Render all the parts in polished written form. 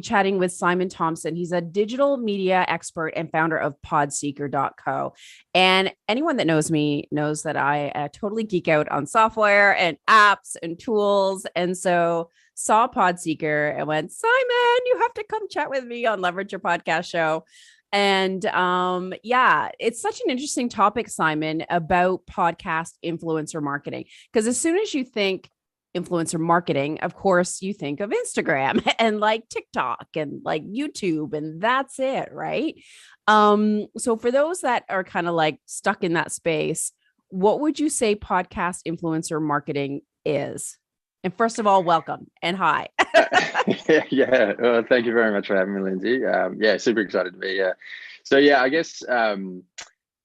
Chatting with Simon Thompson. He's a digital media expert and founder of Podseeker.co. And anyone that knows me knows that I totally geek out on software and apps and tools. And so saw Podseeker and went, Simon, you have to come chat with me on Leverage Your Podcast Show. And yeah, it's such an interesting topic, Simon, about podcast influencer marketing. Because as soon as you think influencer marketing, of course, you think of Instagram and like TikTok and like YouTube, and that's it, right? So for those that are kind of like stuck in that space, what would you say podcast influencer marketing is? And first of all, welcome and hi. Thank you very much for having me, Lindsay. Yeah, super excited to be here. So yeah, I guess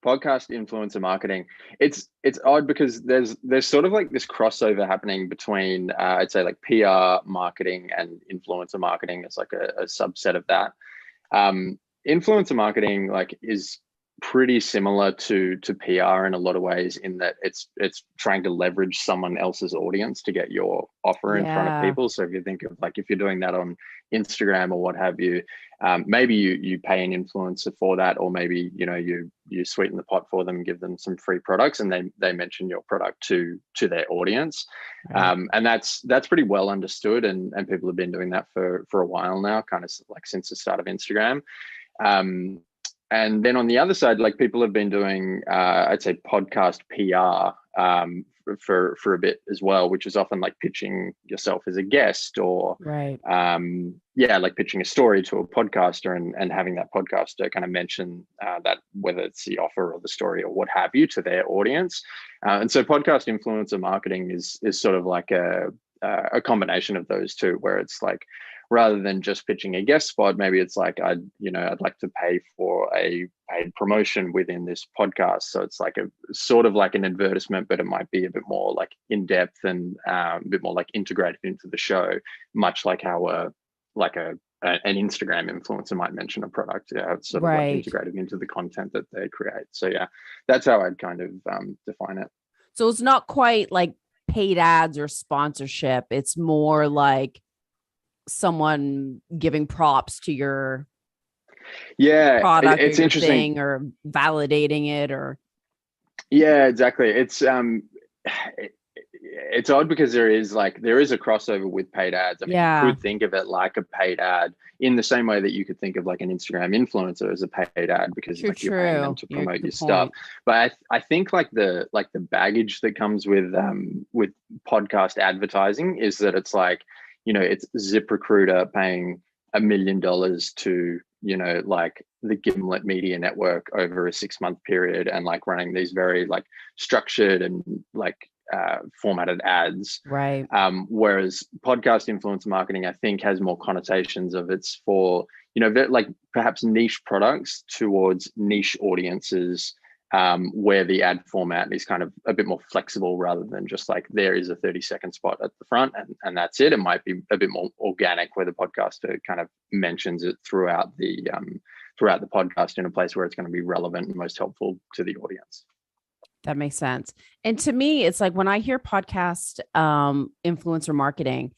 podcast influencer marketing, it's odd because there's sort of like this crossover happening between I'd say like PR marketing and influencer marketing. It's like a subset of that. Influencer marketing like is pretty similar to PR in a lot of ways, in that it's trying to leverage someone else's audience to get your offer in front of people. So if you think of like, if you're doing that on Instagram or what have you, maybe you pay an influencer for that, or maybe you sweeten the pot for them and give them some free products, and they mention your product to their audience. Right. And that's pretty well understood, and people have been doing that for a while now, kind of like since the start of Instagram. And then on the other side, like people have been doing, I'd say podcast PR for a bit as well, which is often like pitching yourself as a guest, or right. Like pitching a story to a podcaster and having that podcaster kind of mention that, whether it's the offer or the story or what have you, to their audience. And so podcast influencer marketing is sort of like a combination of those two, where it's like, rather than just pitching a guest spot, maybe it's like, I'd like to pay for a paid promotion within this podcast. So it's like a sort of like an advertisement, but it might be a bit more like in depth and a bit more like integrated into the show, much like how an Instagram influencer might mention a product. Yeah, it's sort of like integrated into the content that they create. So yeah, that's how I'd kind of define it. So it's not quite like paid ads or sponsorship. It's more like someone giving props to your product, it's or interesting, or validating it, or exactly. It's odd because there is a crossover with paid ads. I mean, you could think of it like a paid ad in the same way that you could think of like an Instagram influencer as a paid ad, because you're paying them to promote your stuff. But I think like the baggage that comes with podcast advertising is that it's like, it's ZipRecruiter paying $1 million to, like the Gimlet Media Network over a 6-month period, and like running these very like structured and like formatted ads. Right. Whereas podcast influencer marketing, I think, has more connotations of it's for, like perhaps niche products towards niche audiences, where the ad format is kind of a bit more flexible, rather than just like there is a 30-second spot at the front and that's it. It might be a bit more organic, where the podcaster kind of mentions it throughout the podcast in a place where it's going to be relevant and most helpful to the audience. That makes sense. And to me, it's like when I hear podcast influencer marketing,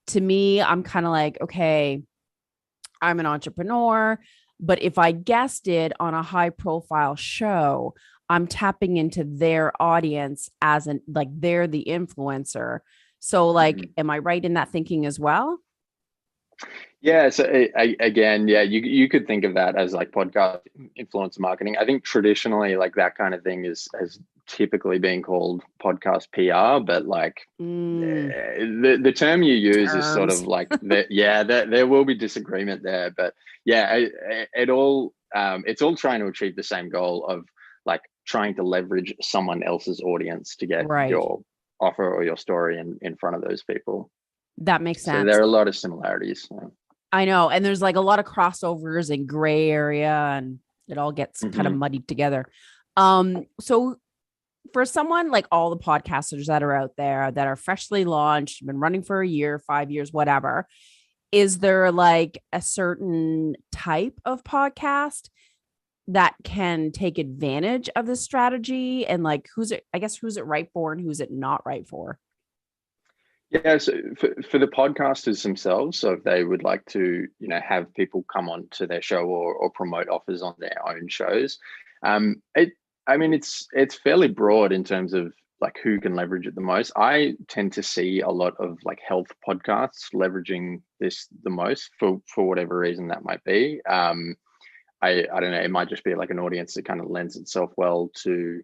to me, I'm kind of like, okay, I'm an entrepreneur, but if I guessed it on a high profile show, I'm tapping into their audience as they're the influencer. So like, am I right in that thinking as well? Yeah. So again, you could think of that as like podcast influencer marketing. I think traditionally, like that kind of thing has typically been called podcast PR, but like the term you use is sort of like there will be disagreement there, but it's all trying to achieve the same goal of like trying to leverage someone else's audience to get your offer or your story in front of those people. That makes sense. So there are a lot of similarities. I know. And there's like a lot of crossovers and gray area, and it all gets kind of muddied together. So for someone like all the podcasters that are out there that are freshly launched, been running for a year, 5 years, whatever, is there like a certain type of podcast that can take advantage of this strategy? And like, who's it right for and who's it not right for? Yeah, so for the podcasters themselves, so if they would like to, have people come on to their show or promote offers on their own shows, it I mean it's fairly broad in terms of like who can leverage it the most. I tend to see a lot of like health podcasts leveraging this the most for whatever reason that might be. I don't know, it might just be like an audience that kind of lends itself well to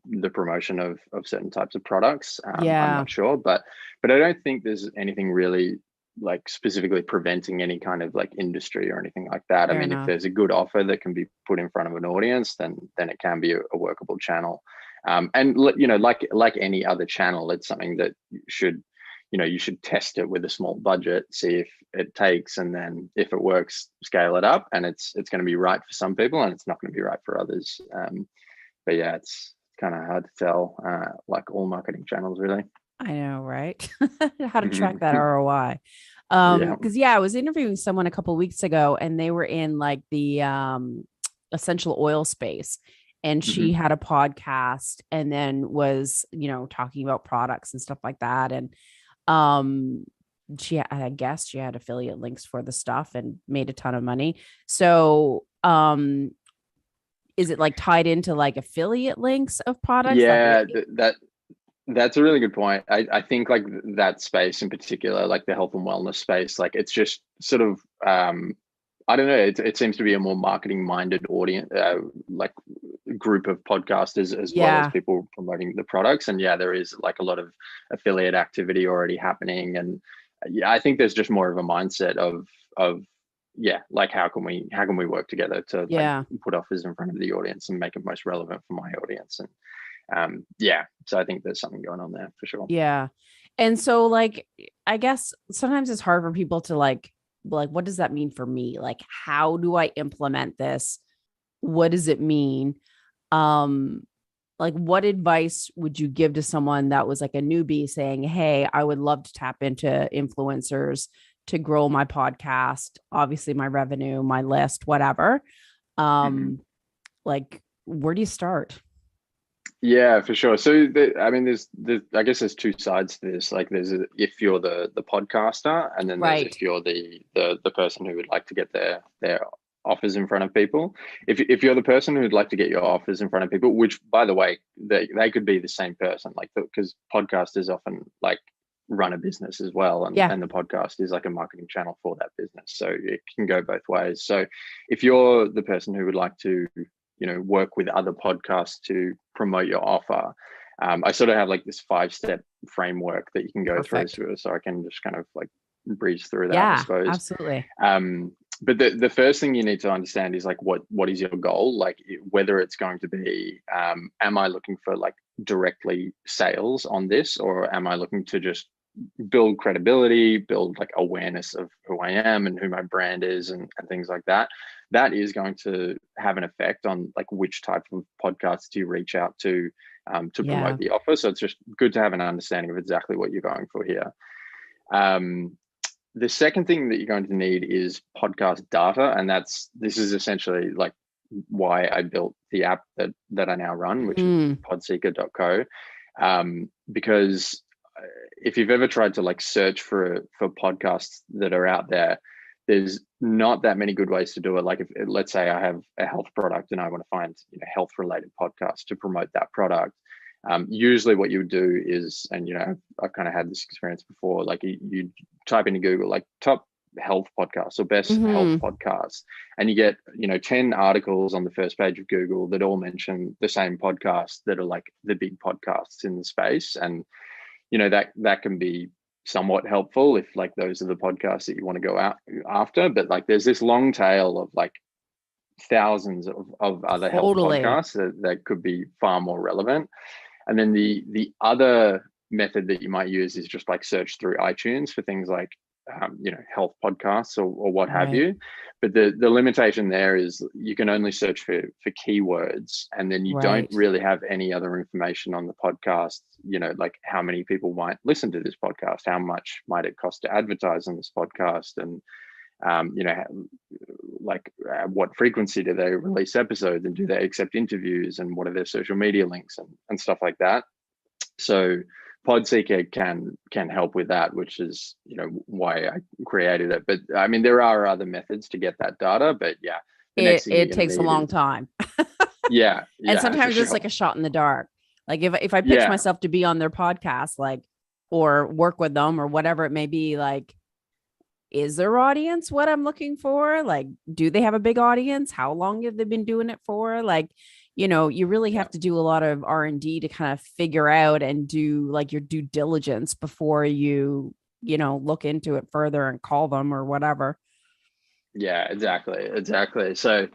the promotion of certain types of products. I'm Yeah, not sure, but I don't think there's anything really like specifically preventing any kind of like industry or anything like that. I fair mean, if enough. there's a good offer that can be put in front of an audience, then it can be a workable channel. And like any other channel, it's something that you should test it with a small budget, see if it takes, and then if it works, scale it up. And it's going to be right for some people, and it's not going to be right for others. But yeah, it's kind of hard to tell, like all marketing channels, really. I know, right? How to track that ROI. Yeah. Because I was interviewing someone a couple of weeks ago and they were in like the essential oil space. And she Hmm. had a podcast and then was, talking about products and stuff like that. And um I guess she had affiliate links for the stuff and made a ton of money. So is it like tied into like affiliate links of products that Yeah, maybe? that's a really good point. I think like that space in particular, like the health and wellness space, like it's just sort of I don't know. It seems to be a more marketing minded audience, like group of podcasters as well as Yeah, people promoting the products. And yeah, there is like a lot of affiliate activity already happening. And yeah, I think there's just more of a mindset of yeah, like how can we work together to like yeah. put offers in front of the audience and make it most relevant for my audience. And yeah, so I think there's something going on there for sure. Yeah. And so like I guess sometimes it's hard for people to like what does that mean for me? Like how do I implement this? What does it mean? Um like what advice would you give to someone that was like a newbie saying, "Hey, I would love to tap into influencers to grow my podcast, obviously my revenue, my list, whatever." Mhm. Um like where do you start? Yeah, for sure. So I mean, I guess there's two sides to this. Like, if you're the podcaster, and then there's Right. if you're the person who would like to get their offers in front of people. If you're the person who'd like to get your offers in front of people, which by the way, they could be the same person, like because podcasters often like run a business as well, and Yeah. and the podcast is like a marketing channel for that business. So it can go both ways. So if you're the person who would like to work with other podcasts to promote your offer, I sort of have like this 5-step framework that you can go through, Perfect. so I can just kind of like breeze through that, I Yeah, suppose. absolutely. But the first thing you need to understand is like what is your goal, like whether it's going to be am I looking for like directly sales on this, or am I looking to just build credibility, build like awareness of who I am and who my brand is, and things like that. That is going to have an effect on like which type of podcasts do you reach out to promote Yeah. the offer. So it's just good to have an understanding of exactly what you're going for here. Um, the second thing that you're going to need is podcast data, and this is essentially like why I built the app that I now run, which is Mm, podseeker.co. Because if you've ever tried to like search for podcasts that are out there, there's not that many good ways to do it. Like if let's say I have a health product and I want to find health related podcasts to promote that product. Usually what you would do is, and I've kind of had this experience before, like you type into Google like top health podcasts or best health hmm. podcasts, and you get 10 articles on the first page of Google that all mention the same podcasts that are like the big podcasts in the space. And that can be somewhat helpful if like those are the podcasts that you want to go out after. But like there's this long tail of like thousands of other health Totally. podcasts that could be far more relevant. And then the other method that you might use is just like search through iTunes for things like health podcasts or what have Right. you. But the limitation there is you can only search for keywords, and then you don't Right. really have any other information on the podcast. Like how many people might listen to this podcast, how much might it cost to advertise on this podcast, and like what frequency do they release episodes, and do they accept interviews, and what are their social media links and stuff like that. So Podseeker can help with that, which is, you know, why I created it. But I mean, there are other methods to get that data, but yeah, the next thing It takes a long time. Yeah. And Yeah. sometimes it's sure. like a shot in the dark. Like if I pitch Yeah. myself to be on their podcast, like, or work with them or whatever it may be, like, is their audience what I'm looking for? Like, do they have a big audience? How long have they been doing it for? Like, you know, you really have to do a lot of R&D to kind of figure out and do like your due diligence before you know, look into it further and call them or whatever. Yeah, exactly. So,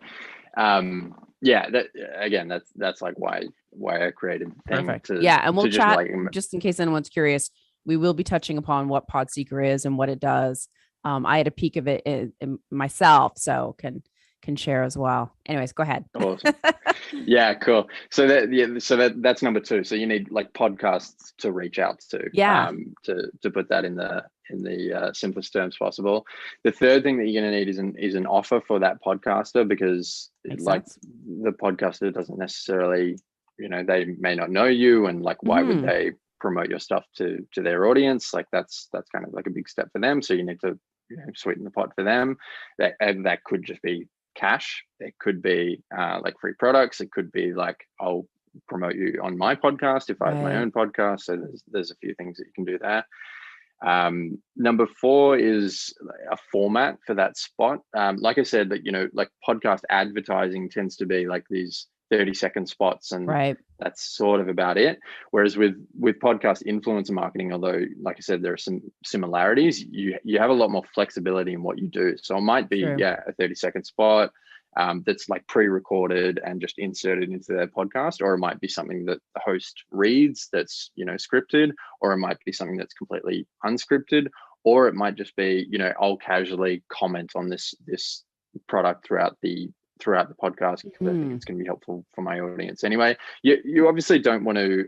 yeah, that again, that's like why I created the thing Perfect. to Yeah. And we'll just chat like, just in case anyone's curious. We will be touching upon what Podseeker is and what it does. I had a peek of it in myself, so can share as well. Anyways, go ahead. awesome. Yeah, cool. So that's number two. So you need like podcasts to reach out Yeah. to put that in the simplest terms possible. The third thing that you're going to need is an offer for that podcaster, because Makes like sense. the podcaster doesn't necessarily, you know, they may not know you, and like why would they promote your stuff to their audience? Like that's kind of like a big step for them. So you need to, you know, sweeten the pot for them. That could just be cash. It could be like free products. It could be like, I'll promote you on my podcast if I have my own podcast. So there's a few things that you can do there. Number four is a format for that spot. Like I said, that, you know, like podcast advertising tends to be like these 30-second spots, and that's sort of about it. Whereas with podcast influencer marketing, although like I said, there are some similarities, you have a lot more flexibility in what you do. So it might be a 30-second spot that's like pre-recorded and just inserted into their podcast, or it might be something that the host reads that's, you know, scripted, or it might be something that's completely unscripted, or it might just be, you know, I'll casually comment on this product throughout the podcast because I think it's going to be helpful for my audience. Anyway, you obviously don't want to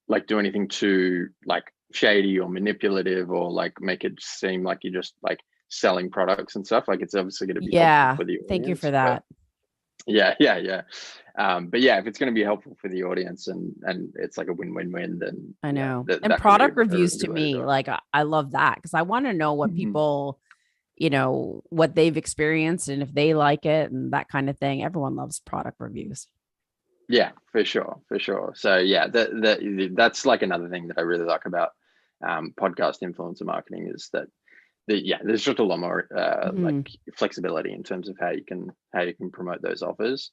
like do anything too like shady or manipulative, or like make it seem like you're just like selling products and stuff. Like it's obviously going to be helpful for the audience. Thank you for that. Yeah. But yeah, if it's going to be helpful for the audience and it's like a win-win-win, then I know. Yeah, and product reviews to me, like I love that, because I want to know what people, you know, what they've experienced and if they like it and that kind of thing. Everyone loves product reviews. Yeah, for sure. So yeah, that's like another thing that I really like about podcast influencer marketing, is that there's just a lot more like flexibility in terms of how you can promote those offers.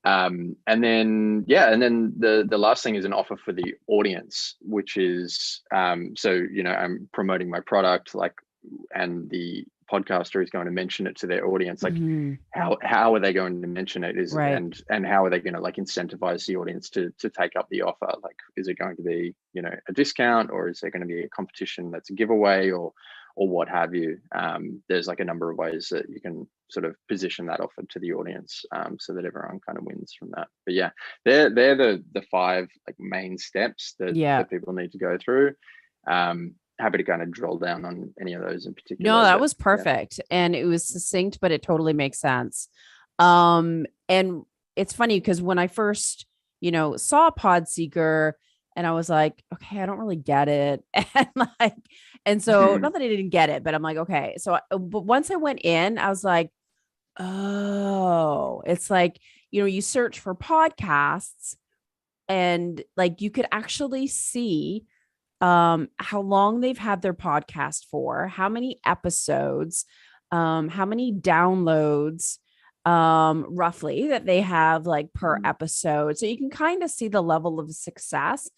And then the last thing is an offer for the audience, which is so, you know, I'm promoting my product, like, and the podcaster is going to mention it to their audience. Like how are they going to mention it and how are they going to like incentivize the audience to take up the offer? Like, is it going to be, you know, a discount, or is there going to be a competition that's a giveaway, or what have you? There's like a number of ways that you can sort of position that offer to the audience, so that everyone kind of wins from that. But yeah, they're the five like main steps that people need to go through. Happy to kind of drill down on any of those in particular. No, that was perfect. And it was succinct, but it totally makes sense. And it's funny because when I first, you know, saw Podseeker, and I was like, okay, I don't really get it. And so not that I didn't get it, but I'm like, okay. So, but once I went in, I was like, oh, it's like, you know, you search for podcasts and like you could actually see how long they've had their podcast for, how many episodes, how many downloads, roughly that they have like per episode. So you can kind of see the level of success.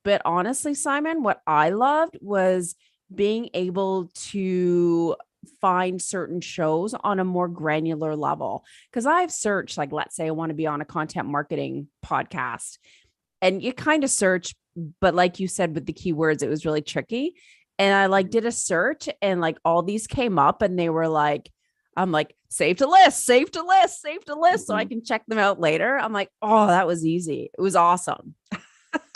But honestly, Simon, what I loved was being able to find certain shows on a more granular level. Because I've searched, like, let's say I want to be on a content marketing podcast, and you kind of search, but like you said, with the keywords, it was really tricky. And I like did a search, and like all these came up, and they were like, I'm like, save to list, so I can check them out later. I'm like, oh, that was easy. It was awesome.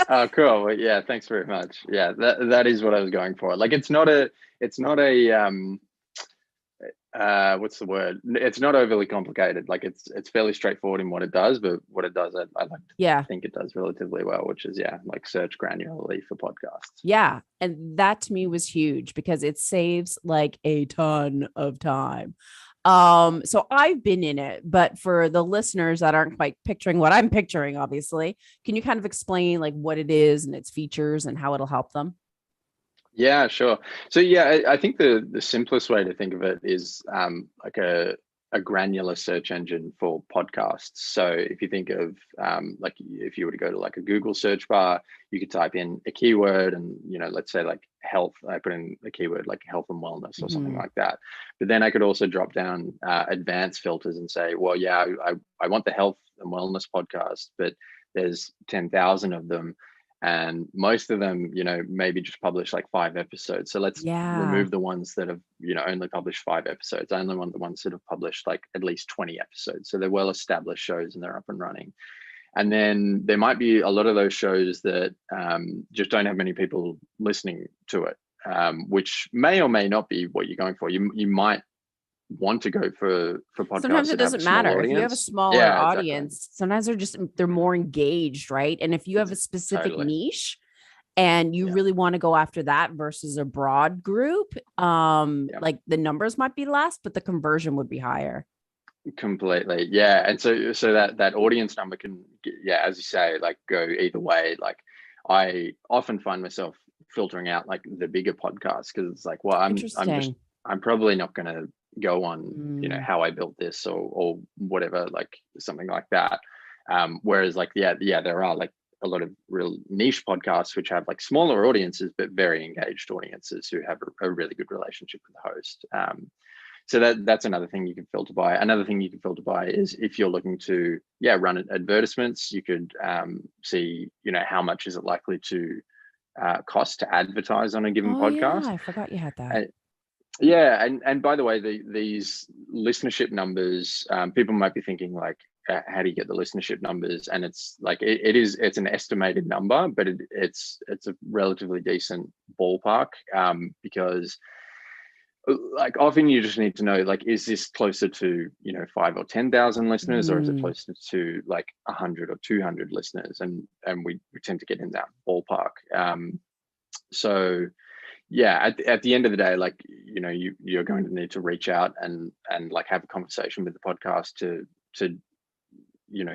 Oh, cool. Well, yeah, thanks very much. Yeah, that is what I was going for. Like, it's not a what's the word? It's not overly complicated. Like it's fairly straightforward in what it does, but what it does, I like to think it does relatively well, which is like search granularly for podcasts. Yeah. And that to me was huge because it saves like a ton of time. So I've been in it, but for the listeners that aren't quite picturing what I'm picturing, obviously, can you kind of explain like what it is and its features and how it'll help them? Yeah, sure. So yeah, I think the simplest way to think of it is like a granular search engine for podcasts. So if you think of like if you were to go to like a Google search bar, you could type in a keyword and let's say like health. I put in a keyword like health and wellness or something like that. But then I could also drop down advanced filters and say, well, yeah, I want the health and wellness podcast, but there's 10,000 of them. And most of them, maybe just publish like 5 episodes. So let's remove the ones that have, only published 5 episodes. I only want the ones that have published like at least 20 episodes. So they're well-established shows and they're up and running. And then there might be a lot of those shows that just don't have many people listening to it, which may or may not be what you're going for. You might want to go for podcasts. Sometimes it doesn't matter if you have a smaller audience. Exactly. Sometimes they're more engaged, right? And if you have a specific niche and you really want to go after that versus a broad group, like the numbers might be less, but the conversion would be higher. Completely, yeah. And so that audience number can, as you say, like go either way. Like I often find myself filtering out like the bigger podcasts because it's like, well, I'm probably not going to go on how I built this or whatever, like something like that. Whereas like there are like a lot of real niche podcasts which have like smaller audiences but very engaged audiences who have a really good relationship with the host. So that's another thing you can filter by. Another thing you can filter by is if you're looking to run advertisements, you could see how much is it likely to cost to advertise on a given podcast. Yeah, I forgot you had that. And by the way, these listenership numbers, people might be thinking like, how do you get the listenership numbers? And it's like it's an estimated number, but it's a relatively decent ballpark because like often you just need to know like, is this closer to 5 or 10,000 listeners, or is it closer to like 100 or 200 listeners? And we tend to get in that ballpark. So yeah, at the end of the day, like you're going to need to reach out and like have a conversation with the podcast to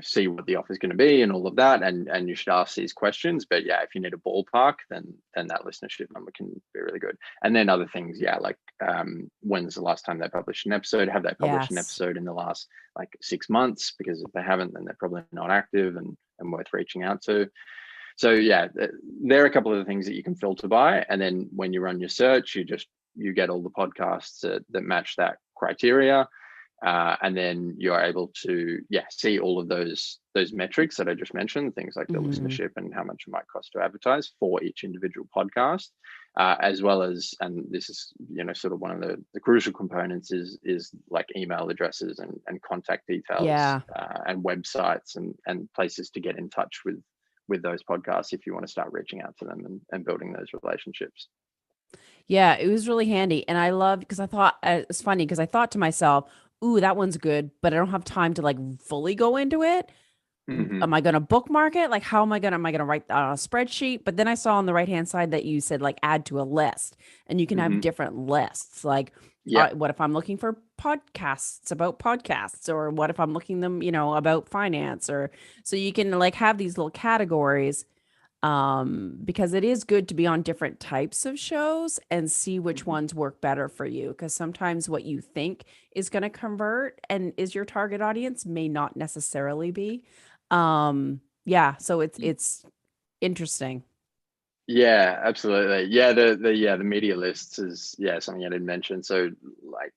see what the offer is going to be and all of that, and you should ask these questions. But yeah, if you need a ballpark, then that listenership number can be really good. And then other things, like when's the last time they published an episode? Have they published an episode in the last like 6 months? Because if they haven't, then they're probably not active and worth reaching out to. So yeah, there are a couple of the things that you can filter by, and then when you run your search, you get all the podcasts that match that criteria, and then you're able to see all of those metrics that I just mentioned, things like the listenership and how much it might cost to advertise for each individual podcast, as well as, and this is sort of one of the crucial components is like email addresses and contact details, and websites and places to get in touch with those podcasts if you want to start reaching out to them and building those relationships. Yeah, it was really handy. And I loved, because I thought it's funny because I thought to myself, ooh, that one's good, but I don't have time to like fully go into it. Am I going to bookmark it? Like, how am I going to write that on a spreadsheet? But then I saw on the right-hand side that you said like add to a list, and you can have different lists. Like, what if I'm looking for podcasts about podcasts, or what if I'm looking them, about finance, or so you can like have these little categories, because it is good to be on different types of shows and see which ones work better for you. Because sometimes what you think is going to convert and is your target audience may not necessarily be. So it's interesting. Yeah, absolutely. Yeah, the media lists is something I didn't mention. So like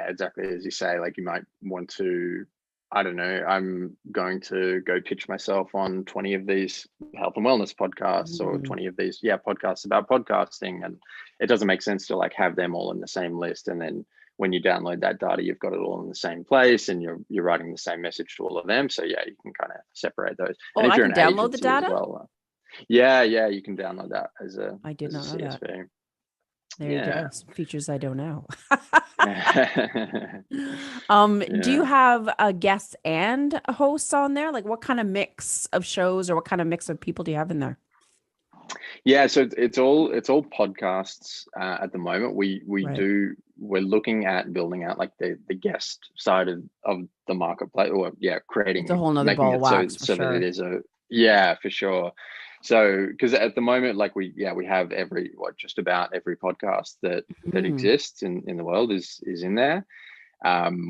exactly as you say, like you might want to, I don't know, I'm going to go pitch myself on 20 of these health and wellness podcasts or 20 of these podcasts about podcasting, and it doesn't make sense to like have them all in the same list, and then when you download that data, you've got it all in the same place and you're writing the same message to all of them. So yeah, you can kind of separate those. And if I can download the data? Well, you can download that as a I did not know CSV. that. There you go. Some features I don't know. Yeah. Do you have a guest and a host on there? Like what kind of mix of shows or what kind of mix of people do you have in there? Yeah, so it's all podcasts at the moment. Right. We're looking at building out like the guest side of the marketplace, or yeah, It's a whole nother making ball of it so wax for that it sure. is a, yeah, for sure. So because at the moment, like we have just about every podcast that Mhm. exists in the world is in there.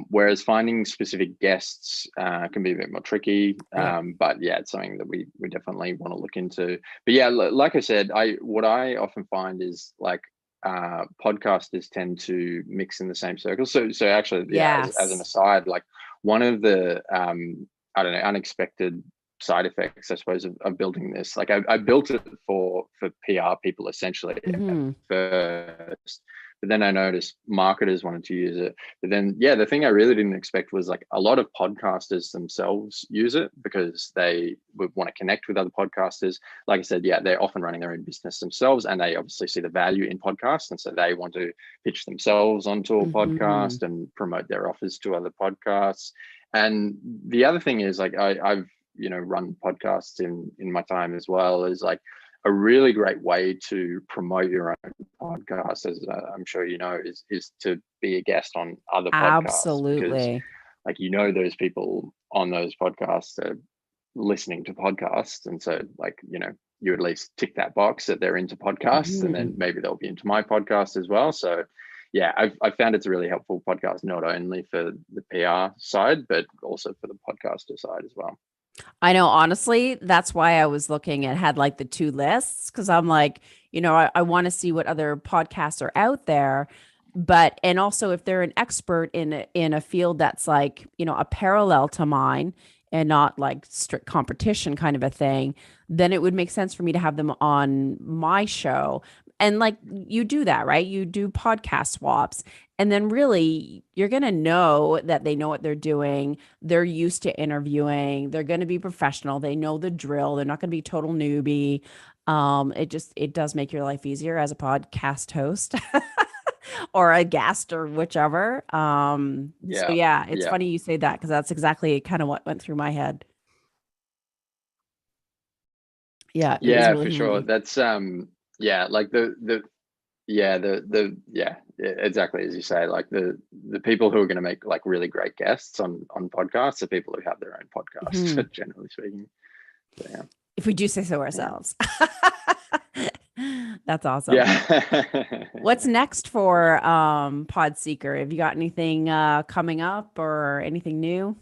Whereas finding specific guests can be a bit more tricky. Yep. But yeah, it's something that we definitely want to look into. But yeah, like I said, what I often find is like podcasters tend to mix in the same circle. So actually, yeah, as an Yes. aside, like one of the I don't know, unexpected side effects, I suppose, of building this. Like I built it for PR people essentially at Hmm. first. But then I noticed marketers wanted to use it. But then, yeah, the thing I really didn't expect was like a lot of podcasters themselves use it because they would want to connect with other podcasters. Like I said, yeah, they're often running their own business themselves and they obviously see the value in podcasts. And so they want to pitch themselves onto a Hmm. podcast and promote their offers to other podcasts. And the other thing is like I've run podcasts in my time as well, is like a really great way to promote your own podcast, as I'm sure you know, is to be a guest on other podcasts, because Absolutely. like those people on those podcasts are listening to podcasts, and so like you at least tick that box that they're into podcasts, and Hmm. then maybe they'll be into my podcast as well. So yeah, I've found it's a really helpful podcast, not only for the PR side but also for the podcaster side as well. I know, honestly, that's why I was looking and had like the two lists because I'm like, I want to see what other podcasts are out there. But, and also if they're an expert in a field that's like, a parallel to mine and not like strict competition kind of a thing, then it would make sense for me to have them on my show. And like you do that, right? You do podcast swaps. And then really, you're going to know that they know what they're doing. They're used to interviewing. They're going to be professional. They know the drill. They're not going to be total newbie. It does make your life easier as a podcast host or a guest or whichever. So Yeah, yeah, it's yeah, funny you say that because that's exactly kind of what went through my head. Yeah, it is yeah, really for sure. handy. That's yeah, like the yeah, exactly as you say, like the people who are going to make like really great guests on podcasts are people who have their own Mhm. podcasts, generally speaking. So yeah, If we do say so yeah, ourselves. That's awesome. yeah. What's next for Podseeker? Have you got anything coming up or anything new?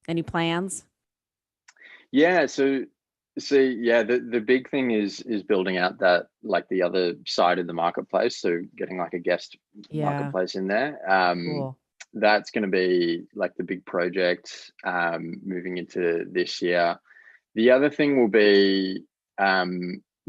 Any plans? Yeah, so yeah, the big thing is building out that like the other side of the marketplace. So getting like a guest Yeah, marketplace in there. cool. That's going to be like the big project moving into this year. The other thing will be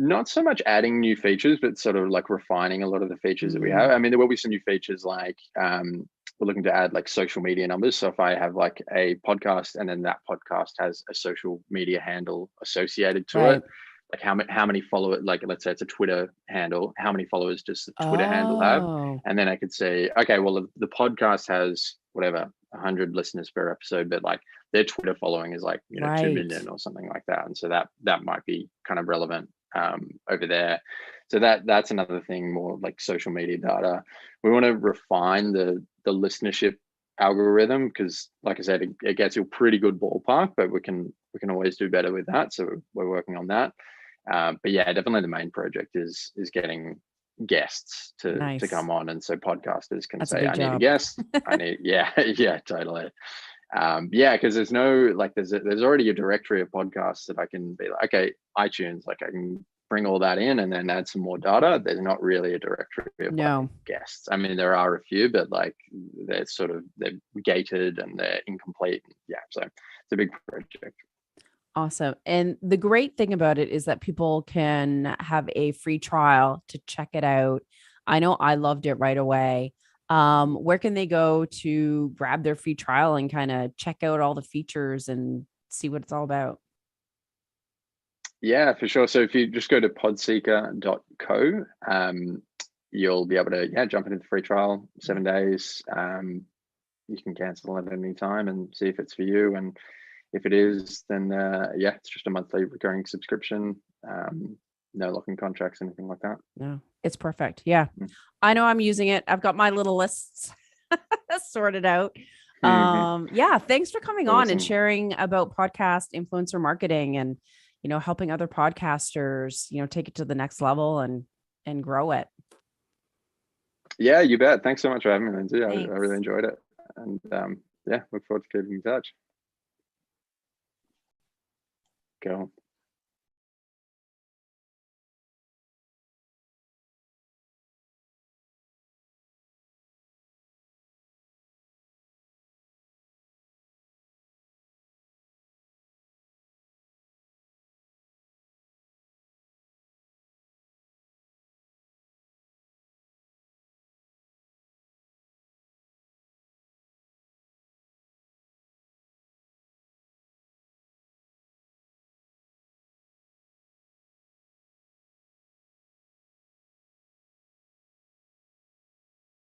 not so much adding new features, but sort of like refining a lot of the features that we have. Mm, I mean, there will be some new features like we're looking to add like social media numbers. So if I have like a podcast and then that podcast has a social media handle associated to it, right. like how many followers, like let's say it's a Twitter handle, how many followers does the Twitter handle have? Oh, And then I could say, okay, well, the podcast has whatever, 100 listeners per episode, but like their Twitter following is like 2 right. million or something like that, and so that might be kind of relevant over there. So that's another thing, more like social media data. We want to refine the listenership algorithm because, like I said, it gets you a pretty good ballpark, but we can always do better with that. So we're working on that. But yeah, definitely the main project is getting guests to Nice. come on, and so podcasters can That's a say, big I need a job. guest. I need, yeah, yeah, totally. Yeah, because there's no like there's already a directory of podcasts that I can be like, okay, iTunes, like I can bring all that in and then add some more data. There's not really a directory of like No. guests. I mean, there are a few, but like they're gated and they're incomplete. Yeah, so it's a big project. Awesome. And the great thing about it is that people can have a free trial to check it out. I know I loved it right away. Where can they go to grab their free trial and kind of check out all the features and see what it's all about? Yeah, for sure. So if you just go to podseeker.co, you'll be able to jump into the free trial, 7 days. You can cancel at any time and see if it's for you. And if it is, then it's just a monthly recurring subscription. No locking contracts, anything like that. No, it's perfect. Yeah. I know I'm using it. I've got my little lists sorted out. Thanks for coming on and sharing about podcast influencer marketing and, helping other podcasters, take it to the next level and grow it. Yeah, you bet. Thanks so much for having me, Lindsay. I really enjoyed it. And look forward to keeping in touch. Go on.